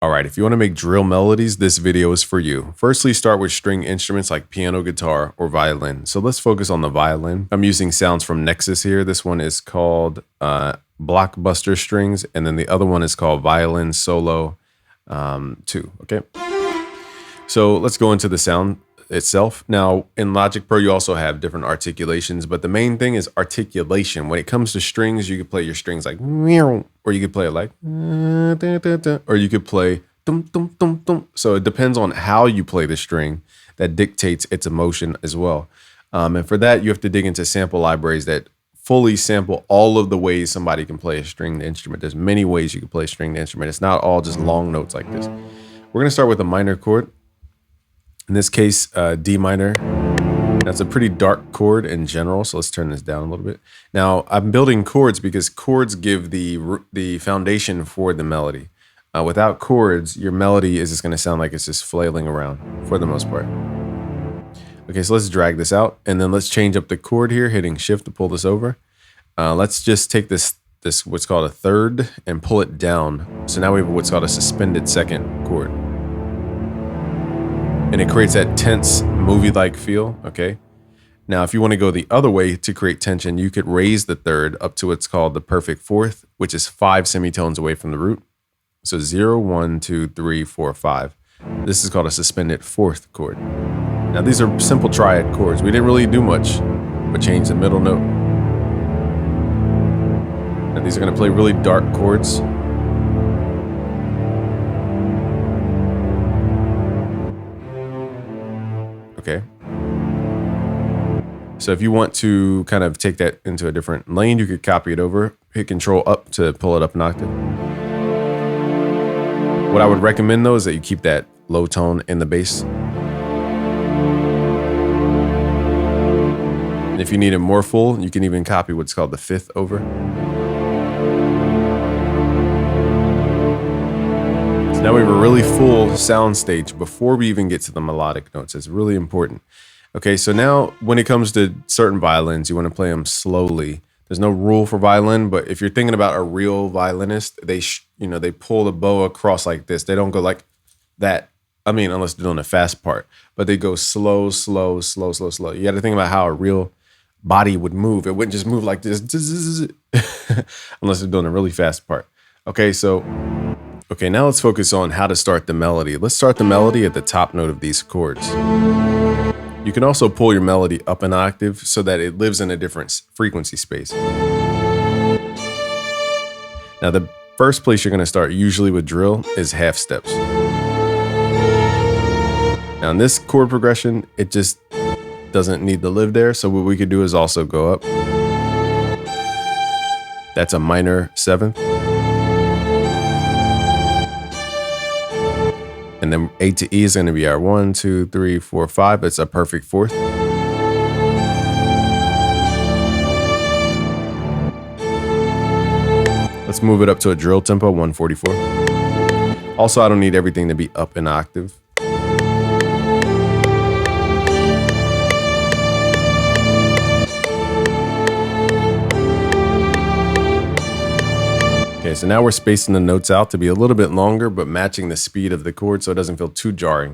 All right, if you want to make drill melodies, this video is for you. Firstly, start with string instruments like piano, guitar, or violin. So let's focus on the violin. I'm using sounds from Nexus here. This one is called Blockbuster Strings, and then the other one is called Violin Solo 2, okay? So let's go into the sound itself. Now, in Logic Pro, you also have different articulations, but the main thing is articulation. When it comes to strings, you could play your strings like, or you could play it like, or you could play dum, dum, dum, dum. So it depends on how you play the string that dictates its emotion as well. And for that, you have to dig into sample libraries that fully sample all of the ways somebody can play a stringed instrument. There's many ways you can play a stringed instrument. It's not all just long notes like this. We're gonna start with a minor chord. In this case, D minor. That's a pretty dark chord in general, so let's turn this down a little bit. Now, I'm building chords because chords give the foundation for the melody. Without chords, your melody is just going to sound like it's just flailing around for the most part. Okay, so let's drag this out, and then let's change up the chord here, hitting Shift to pull this over. Let's just take this what's called a third and pull it down. So now we have what's called a suspended second chord. And it creates that tense movie-like feel, okay? Now, if you want to go the other way to create tension, you could raise the third up to what's called the perfect fourth, which is 5 semitones away from the root. So 0, 1, 2, 3, 4, 5. This is called a suspended fourth chord. Now, these are simple triad chords. We didn't really do much but change the middle note. Now, these are going to play really dark chords. Okay. So if you want to kind of take that into a different lane, you could copy it over, hit Control up to pull it up an octave. What I would recommend though is that you keep that low tone in the bass. And if you need it more full, you can even copy what's called the fifth over. So now we have a really full sound stage before we even get to the melodic notes. It's really important. Okay, so now when it comes to certain violins, you want to play them slowly. There's no rule for violin, but if you're thinking about a real violinist, they pull the bow across like this. They don't go like that. I mean, unless they're doing the fast part, but they go slow, slow, slow, slow, slow. You got to think about how a real body would move. It wouldn't just move like this unless they're doing a really fast part. Okay, now let's focus on how to start the melody. Let's start the melody at the top note of these chords. You can also pull your melody up an octave so that it lives in a different frequency space. Now, the first place you're going to start, usually with drill, is half steps. Now, in this chord progression, it just doesn't need to live there. So what we could do is also go up. That's a minor seventh. And then A to E is going to be our 1, 2, 3, 4, 5. It's a perfect fourth. Let's move it up to a drill tempo, 144. Also, I don't need everything to be up an octave. Okay, so now we're spacing the notes out to be a little bit longer, but matching the speed of the chord so it doesn't feel too jarring.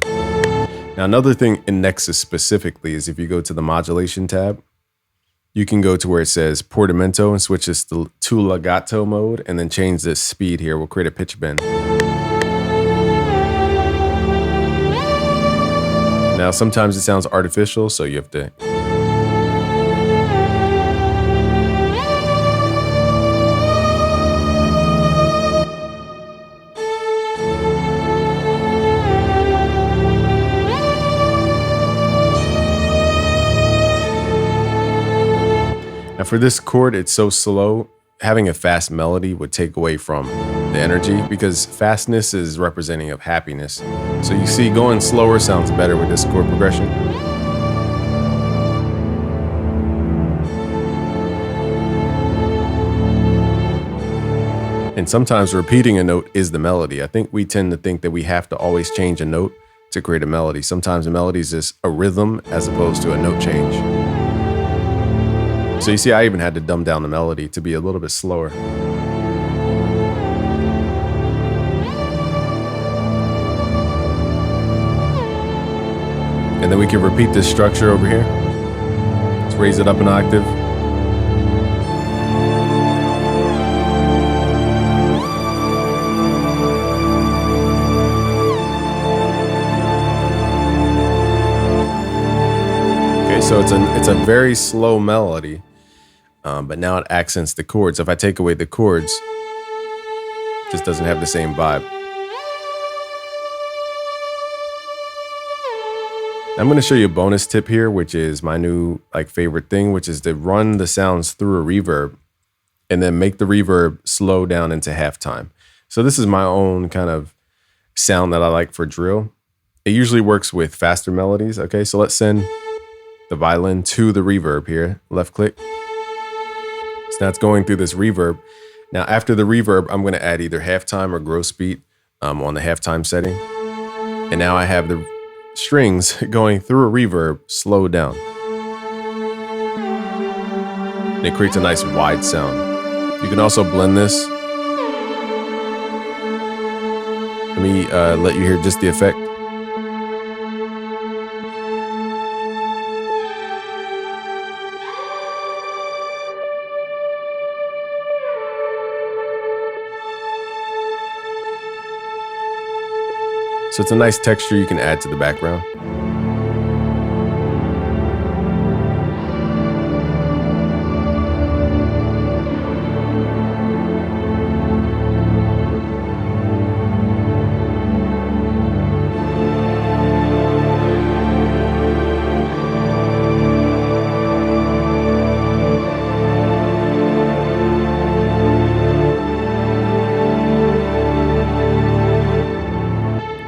Now, another thing in Nexus specifically is if you go to the modulation tab, you can go to where it says portamento and switch this to legato mode and then change the speed here. We'll create a pitch bend. Now, sometimes it sounds artificial, so you have to... Now for this chord, it's so slow, having a fast melody would take away from the energy because fastness is representing of happiness. So you see going slower sounds better with this chord progression. And sometimes repeating a note is the melody. I think we tend to think that we have to always change a note to create a melody. Sometimes a melody is just a rhythm as opposed to a note change. So you see, I even had to dumb down the melody to be a little bit slower. And then we can repeat this structure over here. Let's raise it up an octave. Okay, so it's a very slow melody, but now it accents the chords. If I take away the chords, it just doesn't have the same vibe. I'm going to show you a bonus tip here, which is my new favorite thing, which is to run the sounds through a reverb and then make the reverb slow down into halftime. So this is my own kind of sound that I like for drill. It usually works with faster melodies. Okay, so let's send the violin to the reverb here. Left click. So now it's going through this reverb. Now after the reverb, I'm going to add either halftime or gross beat on the halftime setting. And now I have the strings going through a reverb slowed down. And it creates a nice wide sound. You can also blend this. Let me let you hear just the effect. So it's a nice texture you can add to the background.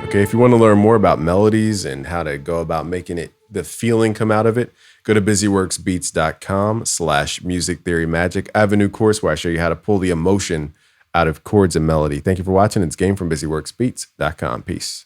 Okay, if you want to learn more about melodies and how to go about making the feeling come out of it, go to busyworksbeats.com/music theory magic. I have a new course where I show you how to pull the emotion out of chords and melody. Thank you for watching. It's Game from busyworksbeats.com. Peace.